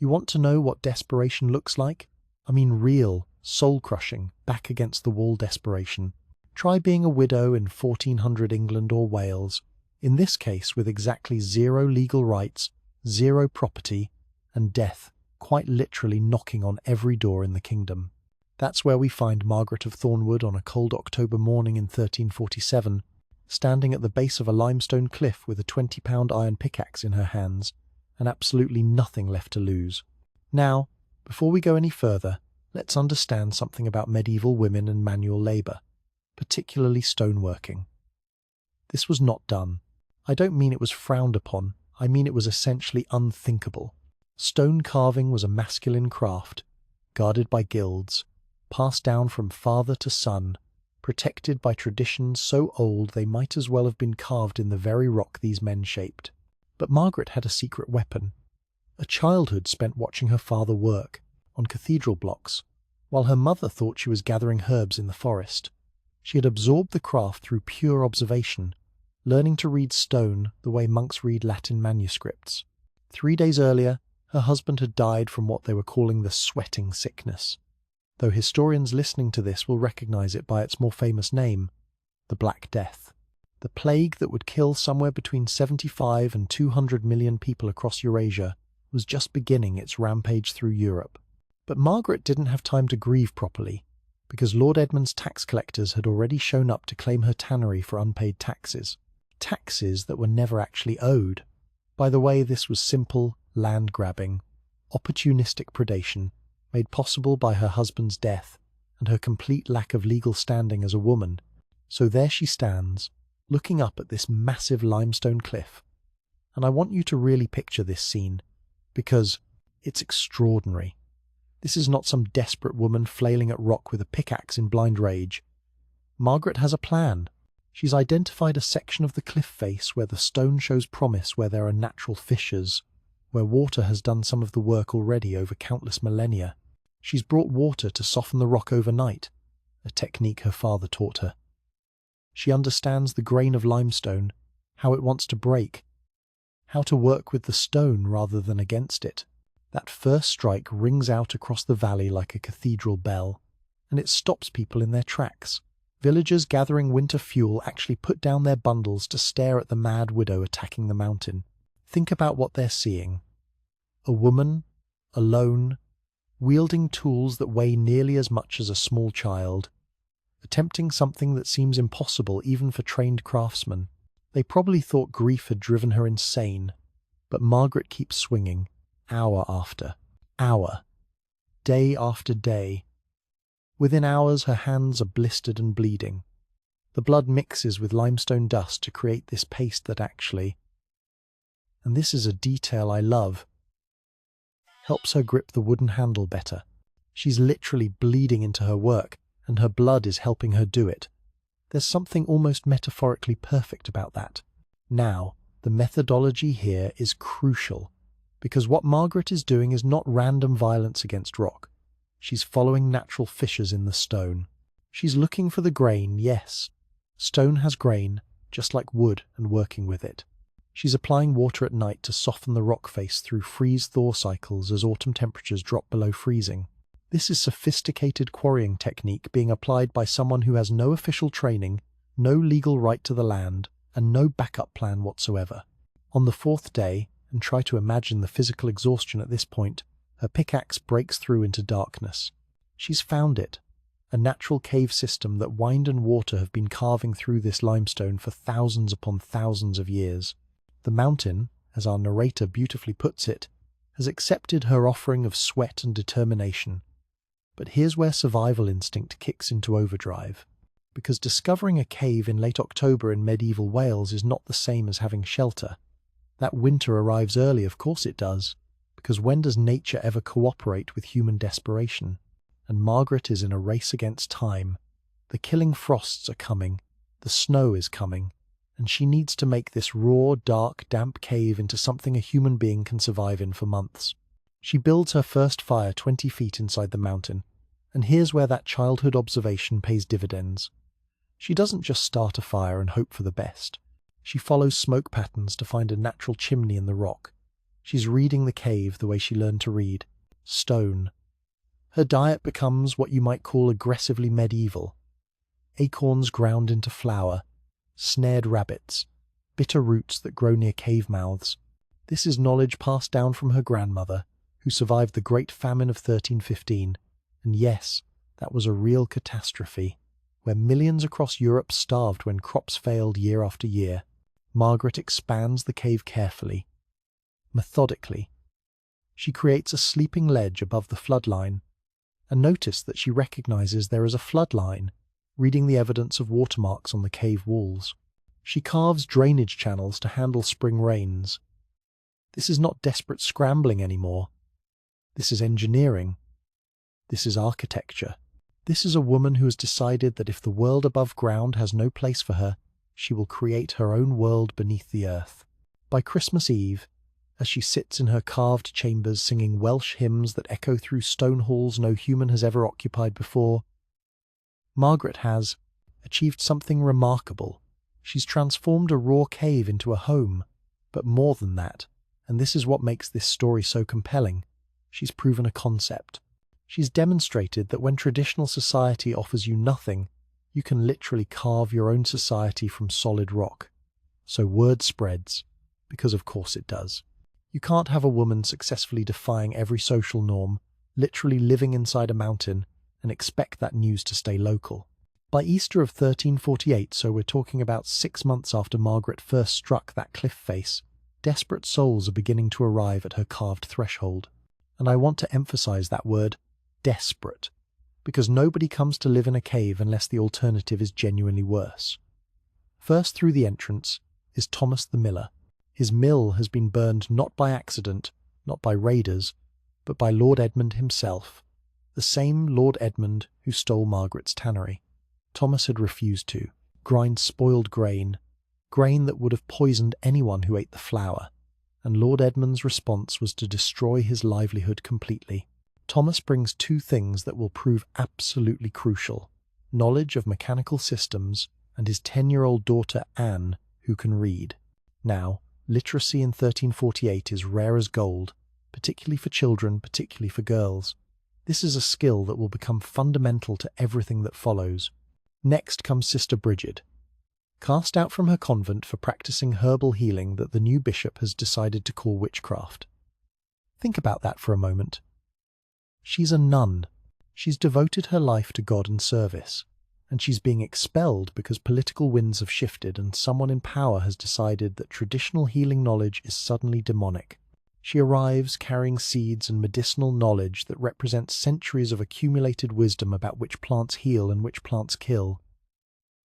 You want to know what desperation looks like? I mean real, soul-crushing, back-against-the-wall desperation. Try being a widow in 1400 England or Wales, in this case with exactly 0 legal rights, 0 property, and death quite literally knocking on every door in the kingdom. That's where we find Margaret of Thornwood on a cold October morning in 1347, standing at the base of a limestone cliff with a 20-pound iron pickaxe in her hands, and absolutely nothing left to lose. Now, before we go any further, let's understand something about medieval women and manual labour, particularly stoneworking. This was not done. I don't mean it was frowned upon, I mean it was essentially unthinkable. Stone carving was a masculine craft, guarded by guilds, passed down from father to son, protected by traditions so old they might as well have been carved in the very rock these men shaped. But Margaret had a secret weapon. A childhood spent watching her father work, on cathedral blocks, while her mother thought she was gathering herbs in the forest. She had absorbed the craft through pure observation, learning to read stone the way monks read Latin manuscripts. 3 days earlier, her husband had died from what they were calling the sweating sickness, though historians listening to this will recognize it by its more famous name, the Black Death. The plague that would kill somewhere between 75 and 200 million people across Eurasia was just beginning its rampage through Europe. But Margaret didn't have time to grieve properly, because Lord Edmund's tax collectors had already shown up to claim her tannery for unpaid taxes. Taxes that were never actually owed. By the way, this was simple land grabbing, opportunistic predation, made possible by her husband's death and her complete lack of legal standing as a woman. So there she stands, looking up at this massive limestone cliff. And I want you to really picture this scene, because it's extraordinary. This is not some desperate woman flailing at rock with a pickaxe in blind rage. Margaret has a plan. She's identified a section of the cliff face where the stone shows promise, where there are natural fissures, where water has done some of the work already over countless millennia. She's brought water to soften the rock overnight, a technique her father taught her. She understands the grain of limestone, how it wants to break, how to work with the stone rather than against it. That first strike rings out across the valley like a cathedral bell, and it stops people in their tracks. Villagers gathering winter fuel actually put down their bundles to stare at the mad widow attacking the mountain. Think about what they're seeing. A woman, alone, wielding tools that weigh nearly as much as a small child, attempting something that seems impossible even for trained craftsmen. They probably thought grief had driven her insane, but Margaret keeps swinging, hour after hour, day after day. Within hours, her hands are blistered and bleeding. The blood mixes with limestone dust to create this paste that actually, and this is a detail I love, helps her grip the wooden handle better. She's literally bleeding into her work, and her blood is helping her do it. There's something almost metaphorically perfect about that. Now, the methodology here is crucial, because what Margaret is doing is not random violence against rock. She's following natural fissures in the stone. She's looking for the grain, yes. Stone has grain, just like wood, and working with it. She's applying water at night to soften the rock face through freeze-thaw cycles as autumn temperatures drop below freezing. This is sophisticated quarrying technique being applied by someone who has no official training, no legal right to the land, and no backup plan whatsoever. On the 4th day, and try to imagine the physical exhaustion at this point, her pickaxe breaks through into darkness. She's found it, a natural cave system that wind and water have been carving through this limestone for thousands upon thousands of years. The mountain, as our narrator beautifully puts it, has accepted her offering of sweat and determination. But here's where survival instinct kicks into overdrive, because discovering a cave in late October in medieval Wales is not the same as having shelter. That winter arrives early, of course it does, because when does nature ever cooperate with human desperation? And Margaret is in a race against time. The killing frosts are coming, the snow is coming, and she needs to make this raw, dark, damp cave into something a human being can survive in for months. She builds her first fire 20 feet inside the mountain, and here's where that childhood observation pays dividends. She doesn't just start a fire and hope for the best. She follows smoke patterns to find a natural chimney in the rock, She's reading the cave the way she learned to read, stone. Her diet becomes what you might call aggressively medieval. Acorns ground into flour, snared rabbits, bitter roots that grow near cave mouths. This is knowledge passed down from her grandmother, who survived the Great Famine of 1315. And yes, that was a real catastrophe, where millions across Europe starved when crops failed year after year. Margaret expands the cave carefully, methodically. She creates a sleeping ledge above the floodline, and notice that she recognizes there is a floodline, reading the evidence of watermarks on the cave walls. She carves drainage channels to handle spring rains. This is not desperate scrambling anymore. This is engineering. This is architecture. This is a woman who has decided that if the world above ground has no place for her, she will create her own world beneath the earth. By Christmas Eve, as she sits in her carved chambers singing Welsh hymns that echo through stone halls no human has ever occupied before, Margaret has achieved something remarkable. She's transformed a raw cave into a home, but more than that, and this is what makes this story so compelling, she's proven a concept. She's demonstrated that when traditional society offers you nothing, you can literally carve your own society from solid rock. So word spreads, because of course it does. You can't have a woman successfully defying every social norm, literally living inside a mountain, and expect that news to stay local. By Easter of 1348, so we're talking about 6 months after Margaret first struck that cliff face, desperate souls are beginning to arrive at her carved threshold. And I want to emphasize that word, desperate, because nobody comes to live in a cave unless the alternative is genuinely worse. First through the entrance is Thomas the Miller. His mill has been burned not by accident, not by raiders, but by Lord Edmund himself, the same Lord Edmund who stole Margaret's tannery. Thomas had refused to grind spoiled grain that would have poisoned anyone who ate the flour, and Lord Edmund's response was to destroy his livelihood completely. Thomas brings 2 things that will prove absolutely crucial: knowledge of mechanical systems and his 10-year-old daughter Anne, who can read. Now, literacy in 1348 is rare as gold, particularly for children, particularly for girls. This is a skill that will become fundamental to everything that follows. Next comes Sister Brigid, cast out from her convent for practicing herbal healing that the new bishop has decided to call witchcraft. Think about that for a moment. She's a nun. She's devoted her life to God and service, and she's being expelled because political winds have shifted and someone in power has decided that traditional healing knowledge is suddenly demonic. She arrives carrying seeds and medicinal knowledge that represents centuries of accumulated wisdom about which plants heal and which plants kill.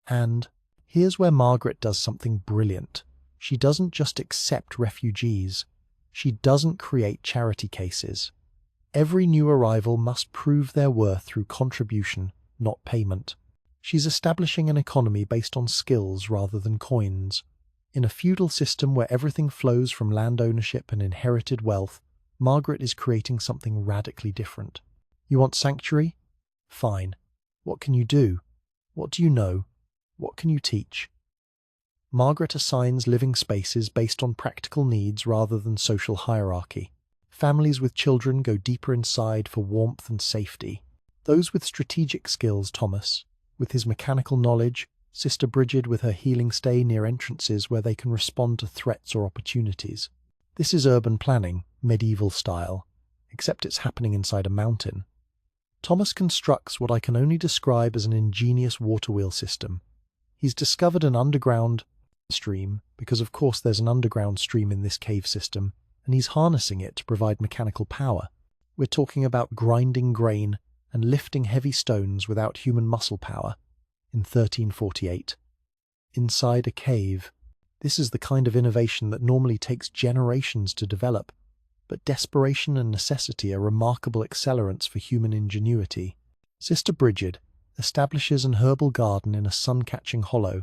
And here's where Margaret does something brilliant. She doesn't just accept refugees. She doesn't create charity cases. Every new arrival must prove their worth through contribution, not payment. She's establishing an economy based on skills rather than coins. In a feudal system where everything flows from land ownership and inherited wealth, Margaret is creating something radically different. You want sanctuary? Fine. What can you do? What do you know? What can you teach? Margaret assigns living spaces based on practical needs rather than social hierarchy. Families with children go deeper inside for warmth and safety. Those with strategic skills, Thomas, with his mechanical knowledge, Sister Brigid with her healing stay near entrances where they can respond to threats or opportunities. This is urban planning, medieval style, except it's happening inside a mountain. Thomas constructs what I can only describe as an ingenious water wheel system. He's discovered an underground stream, because of course there's an underground stream in this cave system, and he's harnessing it to provide mechanical power. We're talking about grinding grain and lifting heavy stones without human muscle power in 1348. Inside a cave. This is the kind of innovation that normally takes generations to develop, but desperation and necessity are remarkable accelerants for human ingenuity. Sister Brigid establishes an herbal garden in a sun-catching hollow,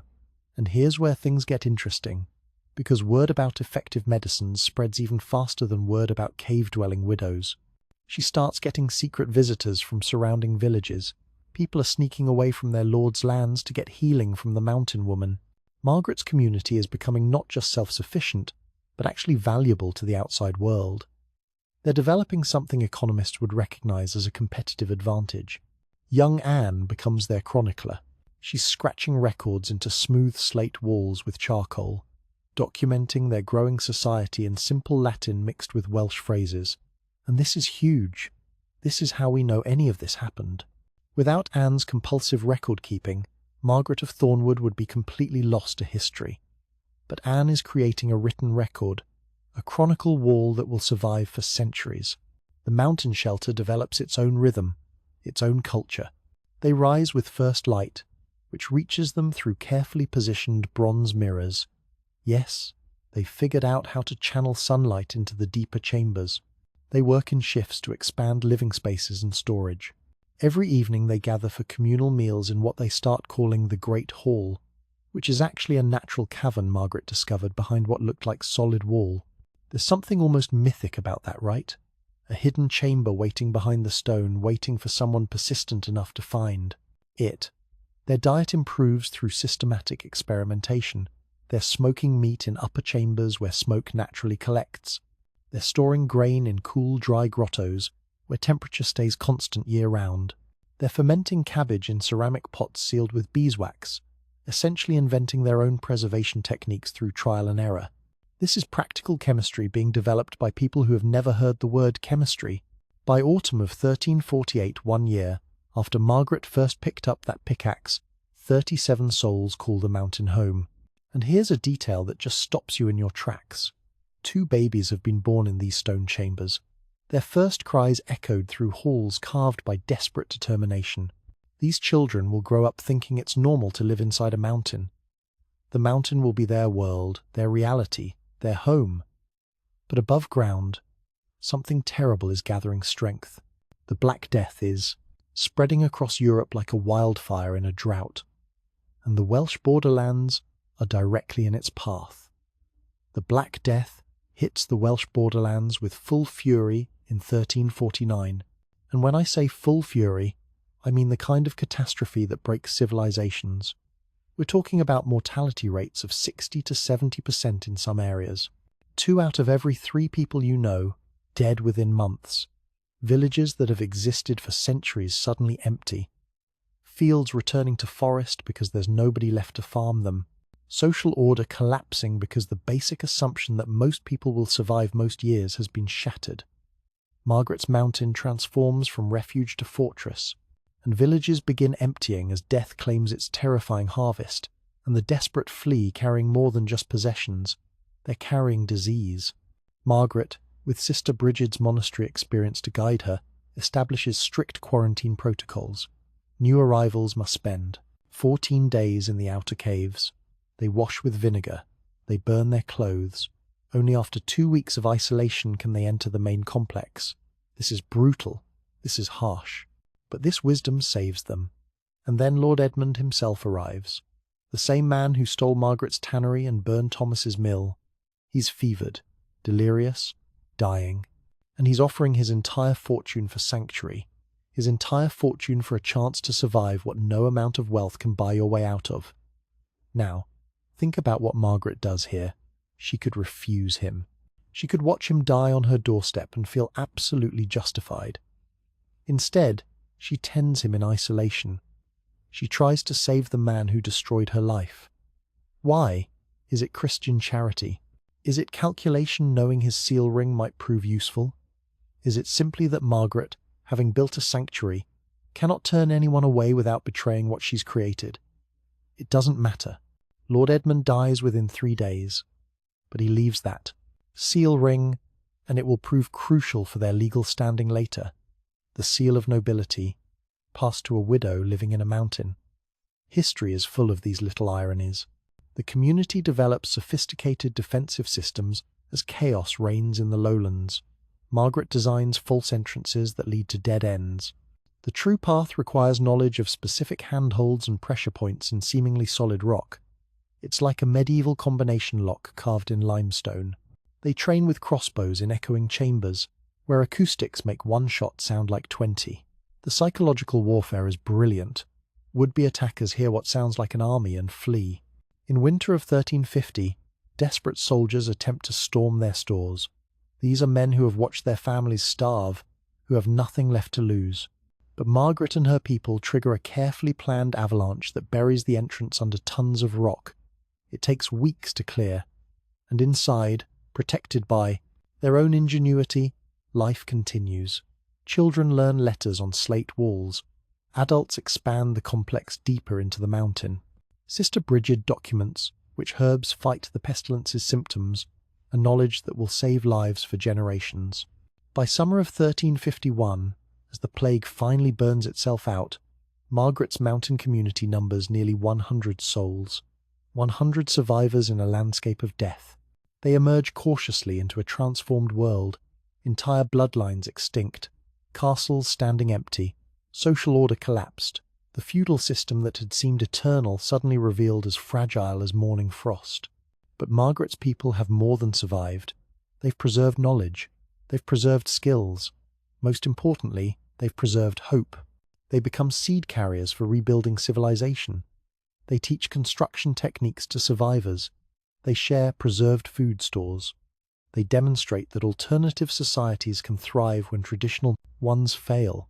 and here's where things get interesting, because word about effective medicines spreads even faster than word about cave-dwelling widows. She starts getting secret visitors from surrounding villages. People are sneaking away from their lord's lands to get healing from the mountain woman. Margaret's community is becoming not just self-sufficient, but actually valuable to the outside world. They're developing something economists would recognize as a competitive advantage. Young Anne becomes their chronicler. She's scratching records into smooth slate walls with charcoal, documenting their growing society in simple Latin mixed with Welsh phrases. And this is huge. This is how we know any of this happened. Without Anne's compulsive record-keeping, Margaret of Thornwood would be completely lost to history. But Anne is creating a written record, a chronicle wall that will survive for centuries. The mountain shelter develops its own rhythm, its own culture. They rise with first light, which reaches them through carefully positioned bronze mirrors. Yes, they've figured out how to channel sunlight into the deeper chambers. They work in shifts to expand living spaces and storage. Every evening they gather for communal meals in what they start calling the Great Hall, which is actually a natural cavern Margaret discovered behind what looked like solid wall. There's something almost mythic about that, right? A hidden chamber waiting behind the stone, waiting for someone persistent enough to find it. Their diet improves through systematic experimentation. They're smoking meat in upper chambers where smoke naturally collects. They're storing grain in cool, dry grottos where temperature stays constant year-round. They're fermenting cabbage in ceramic pots sealed with beeswax, essentially inventing their own preservation techniques through trial and error. This is practical chemistry being developed by people who have never heard the word chemistry. By autumn of 1348, 1 year after Margaret first picked up that pickaxe, 37 souls call the mountain home. And here's a detail that just stops you in your tracks. 2 babies have been born in these stone chambers. Their first cries echoed through halls carved by desperate determination. These children will grow up thinking it's normal to live inside a mountain. The mountain will be their world, their reality, their home. But above ground, something terrible is gathering strength. The Black Death is spreading across Europe like a wildfire in a drought, and the Welsh borderlands are directly in its path. The Black Death hits the Welsh borderlands with full fury in 1349, and when I say full fury, I mean the kind of catastrophe that breaks civilizations. We're talking about mortality rates of 60 to 70% in some areas. 2 out of every 3 people you know dead within months. Villages that have existed for centuries suddenly empty. Fields returning to forest because there's nobody left to farm them. Social order collapsing because the basic assumption that most people will survive most years has been shattered. Margaret's Mountain transforms from refuge to fortress, and villages begin emptying as death claims its terrifying harvest, and the desperate flee carrying more than just possessions. They're carrying disease. Margaret, with Sister Brigid's monastery experience to guide her, establishes strict quarantine protocols. New arrivals must spend 14 days in the outer caves. They wash with vinegar. They burn their clothes. Only after 2 weeks of isolation can they enter the main complex. This is brutal. This is harsh. But this wisdom saves them. And then Lord Edmund himself arrives. The same man who stole Margaret's tannery and burned Thomas's mill. He's fevered, delirious, dying. And he's offering his entire fortune for sanctuary. His entire fortune for a chance to survive what no amount of wealth can buy your way out of. Now, think about what Margaret does here. She could refuse him. She could watch him die on her doorstep and feel absolutely justified. Instead, she tends him in isolation. She tries to save the man who destroyed her life. Why? Is it Christian charity? Is it calculation knowing his seal ring might prove useful? Is it simply that Margaret, having built a sanctuary, cannot turn anyone away without betraying what she's created? It doesn't matter. Lord Edmund dies within 3 days. But he leaves that seal ring, and it will prove crucial for their legal standing later. The seal of nobility, passed to a widow living in a mountain. History is full of these little ironies. The community develops sophisticated defensive systems as chaos reigns in the lowlands. Margaret designs false entrances that lead to dead ends. The true path requires knowledge of specific handholds and pressure points in seemingly solid rock. It's like a medieval combination lock carved in limestone. They train with crossbows in echoing chambers, where acoustics make one shot sound like 20. The psychological warfare is brilliant. Would-be attackers hear what sounds like an army and flee. In winter of 1350, Desperate soldiers attempt to storm their stores. These are men who have watched their families starve, who have nothing left to lose. But Margaret and her people trigger a carefully planned avalanche that buries the entrance under tons of rock. It takes weeks to clear, and inside, protected by their own ingenuity, life continues. Children learn letters on slate walls. Adults expand the complex deeper into the mountain. Sister Brigid documents which herbs fight the pestilence's symptoms, a knowledge that will save lives for generations. By summer of 1351, as the plague finally burns itself out, Margaret's mountain community numbers nearly 100 souls, 100 survivors in a landscape of death. They emerge cautiously into a transformed world, entire bloodlines extinct, castles standing empty, social order collapsed, the feudal system that had seemed eternal suddenly revealed as fragile as morning frost. But Margaret's people have more than survived. They've preserved knowledge. They've preserved skills. Most importantly, they've preserved hope. They become seed carriers for rebuilding civilization. They teach construction techniques to survivors. They share preserved food stores. They demonstrate that alternative societies can thrive when traditional ones fail.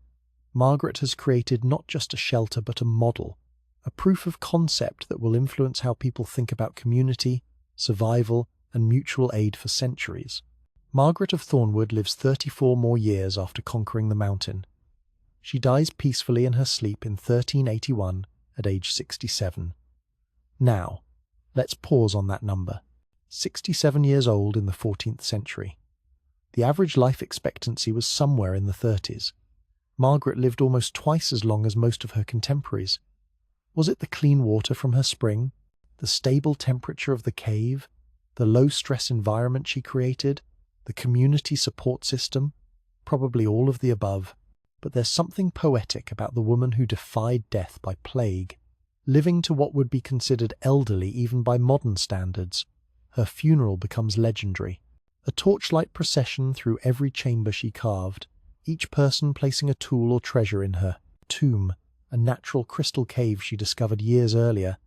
Margaret has created not just a shelter but a model, a proof of concept that will influence how people think about community, survival, and mutual aid for centuries. Margaret of Thornwood lives 34 more years after conquering the mountain. She dies peacefully in her sleep in 1381 at age 67. Now, let's pause on that number. 67 years old in the 14th century. The average life expectancy was somewhere in the 30s. Margaret lived almost twice as long as most of her contemporaries. Was it the clean water from her spring, the stable temperature of the cave, the low-stress environment she created, the community support system? Probably all of the above. But there's something poetic about the woman who defied death by plague, living to what would be considered elderly even by modern standards. Her funeral becomes legendary. A torchlight procession through every chamber she carved, each person placing a tool or treasure in her tomb, a natural crystal cave she discovered years earlier,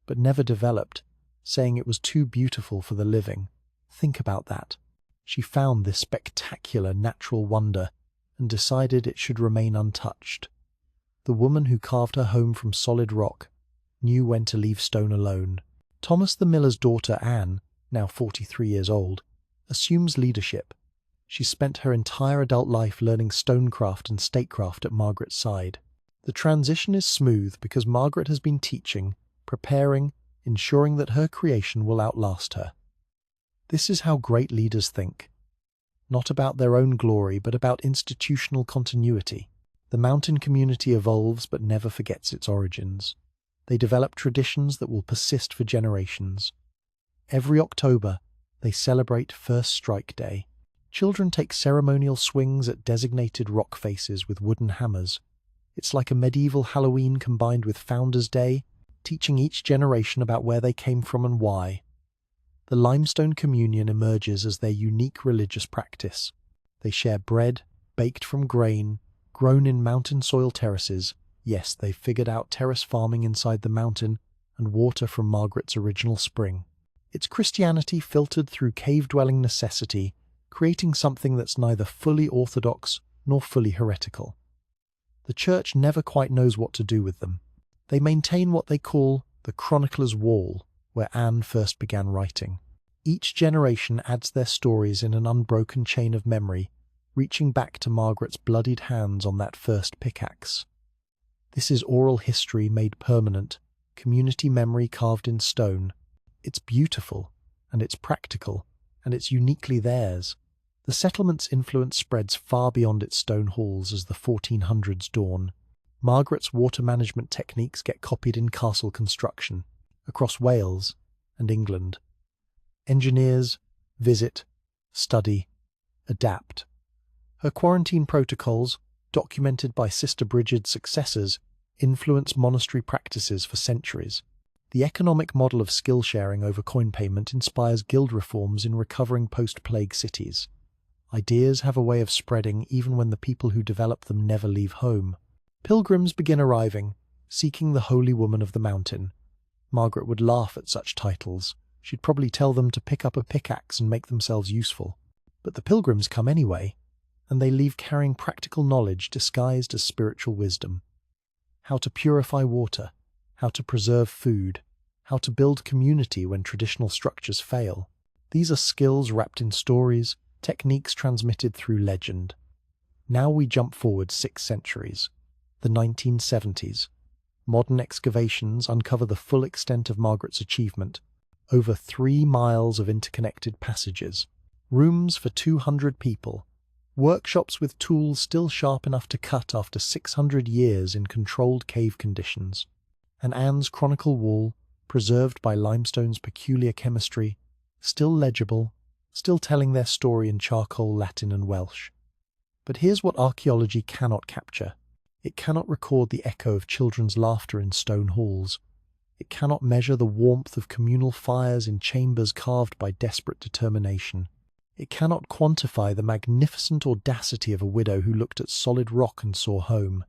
but never developed, saying it was too beautiful for the living. Think about that. She found this spectacular natural wonder and decided it should remain untouched. The woman who carved her home from solid rock knew when to leave stone alone. Thomas the miller's daughter Anne, now 43 years old, assumes leadership. She spent her entire adult life learning stonecraft and statecraft at Margaret's side. The transition is smooth because Margaret has been teaching, preparing, ensuring that her creation will outlast her. This is how great leaders think. Not about their own glory, but about institutional continuity. The mountain community evolves but never forgets its origins. They develop traditions that will persist for generations. Every October, they celebrate First Strike Day. Children take ceremonial swings at designated rock faces with wooden hammers. It's like a medieval Halloween combined with Founders' Day, teaching each generation about where they came from and why. The limestone communion emerges as their unique religious practice. They share bread, baked from grain, grown in mountain soil terraces. Yes, they've figured out terrace farming inside the mountain and water from Margaret's original spring. It's Christianity filtered through cave-dwelling necessity, creating something that's neither fully orthodox nor fully heretical. The church never quite knows what to do with them. They maintain what they call the Chronicler's Wall, where Anne first began writing. Each generation adds their stories in an unbroken chain of memory, reaching back to Margaret's bloodied hands on that first pickaxe. This is oral history made permanent, community memory carved in stone. It's beautiful, and it's practical, and it's uniquely theirs. The settlement's influence spreads far beyond its stone halls as the 1400s dawn. Margaret's water management techniques get copied in castle construction, across Wales and England. Engineers visit, study, adapt. Her quarantine protocols, documented by Sister Brigid's successors, influence monastery practices for centuries. The economic model of skill sharing over coin payment inspires guild reforms in recovering post-plague cities. Ideas have a way of spreading even when the people who develop them never leave home. Pilgrims begin arriving, seeking the holy woman of the mountain. Margaret would laugh at such titles. She'd probably tell them to pick up a pickaxe and make themselves useful. But the pilgrims come anyway, and they leave carrying practical knowledge disguised as spiritual wisdom. How to purify water, how to preserve food, how to build community when traditional structures fail. These are skills wrapped in stories, techniques transmitted through legend. Now we jump forward 6 centuries. The 1970s. Modern excavations uncover the full extent of Margaret's achievement. Over 3 miles of interconnected passages, rooms for 200 people, workshops with tools still sharp enough to cut after 600 years in controlled cave conditions, and Anne's chronicle wall, preserved by limestone's peculiar chemistry, still legible, still telling their story in charcoal, Latin and Welsh. But here's what archaeology cannot capture. It cannot record the echo of children's laughter in stone halls. It cannot measure the warmth of communal fires in chambers carved by desperate determination. It cannot quantify the magnificent audacity of a widow who looked at solid rock and saw home.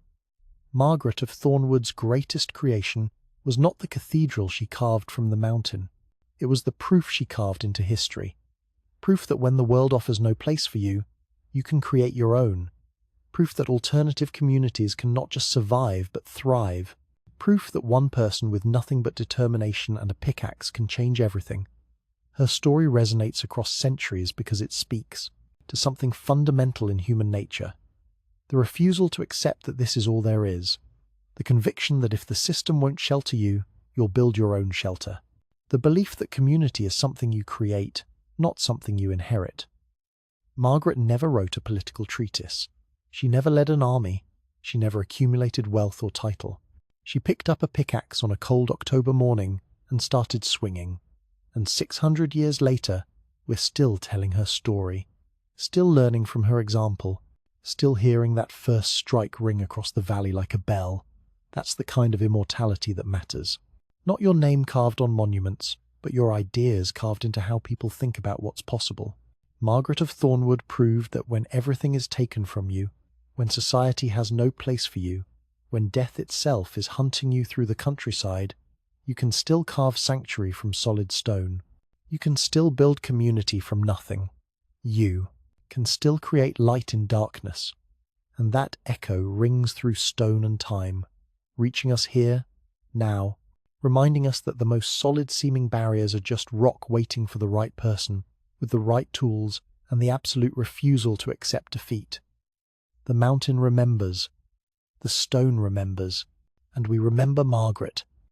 Margaret of Thornwood's greatest creation was not the cathedral she carved from the mountain. It was the proof she carved into history. Proof that when the world offers no place for you, you can create your own. Proof that alternative communities can not just survive but thrive. Proof that one person with nothing but determination and a pickaxe can change everything. Her story resonates across centuries because it speaks to something fundamental in human nature. The refusal to accept that this is all there is. The conviction that if the system won't shelter you, you'll build your own shelter. The belief that community is something you create, not something you inherit. Margaret never wrote a political treatise. She never led an army. She never accumulated wealth or title. She picked up a pickaxe on a cold October morning and started swinging. And 600 years later, we're still telling her story, still learning from her example, still hearing that first strike ring across the valley like a bell. That's the kind of immortality that matters. Not your name carved on monuments, but your ideas carved into how people think about what's possible. Margaret of Thornwood proved that when everything is taken from you, when society has no place for you, when death itself is hunting you through the countryside, you can still carve sanctuary from solid stone. You can still build community from nothing. You can still create light in darkness. And that echo rings through stone and time, reaching us here, now, reminding us that the most solid-seeming barriers are just rock waiting for the right person, with the right tools and the absolute refusal to accept defeat. The mountain remembers. The stone remembers, and we remember Margaret,